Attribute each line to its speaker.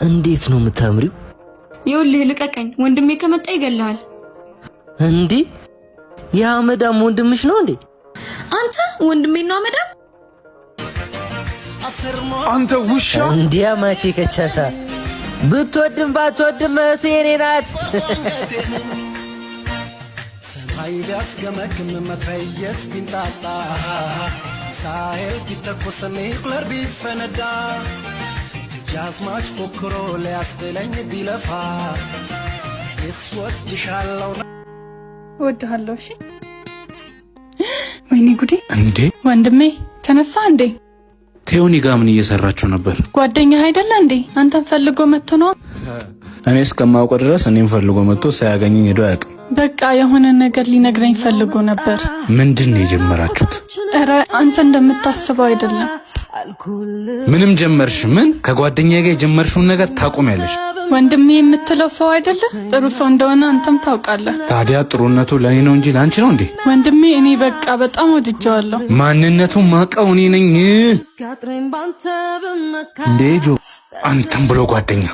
Speaker 1: እንዴት ነው የምታምሪው?
Speaker 2: ይኸውልህ ልቀቀኝ፣ ወንድሜ ከመጣ ይገላል።
Speaker 1: እንዴ ያመዳም ወንድምሽ ነው እንዴ?
Speaker 2: አንተ ወንድሜ ነው አመዳም?
Speaker 3: አንተ ውሻ!
Speaker 1: እንዲያ ማቼ ከቻሳ ብትወድም ባትወድም እህቴ እኔ ናት።
Speaker 4: ሰማይ ቢያስገመግም መትረየስ ቢንጣጣ ሳይል ቢተኮስ ኒውክለር ቢፈነዳ ጃዝማች ፎክሮ ሊያስጥለኝ ቢለፋ እስወድሻለሁ
Speaker 5: ወድሃለሁ። እሺ ወይኔ ጉዴ!
Speaker 6: እንዴ
Speaker 5: ወንድሜ ተነሳ እንዴ?
Speaker 6: ከዮኒ ጋር ምን እየሰራችሁ ነበር?
Speaker 5: ጓደኛህ አይደለ እንዴ? አንተን ፈልጎ መጥቶ ነው።
Speaker 6: እኔ እስከማውቀው ድረስ እኔን ፈልጎ መጥቶ ሳያገኘኝ ሄዶ አያውቅም።
Speaker 5: በቃ የሆነ ነገር ሊነግረኝ ፈልጎ ነበር።
Speaker 6: ምንድን ነው የጀመራችሁት?
Speaker 5: ኧረ አንተ እንደምታስበው አይደለም።
Speaker 6: ምንም ጀመርሽ? ምን ከጓደኛዬ ጋር የጀመርሽውን ነገር ታቆሚያለሽ።
Speaker 5: ወንድሜ የምትለው ሰው አይደለ? ጥሩ ሰው እንደሆነ አንተም ታውቃለህ።
Speaker 6: ታዲያ ጥሩነቱ ለኔ ነው እንጂ ላንቺ ነው እንዴ?
Speaker 5: ወንድሜ እኔ በቃ በጣም ወድጄዋለሁ።
Speaker 6: ማንነቱን ማቀው እኔ ነኝ እንዴ? ጆ አንተም ብሎ ጓደኛ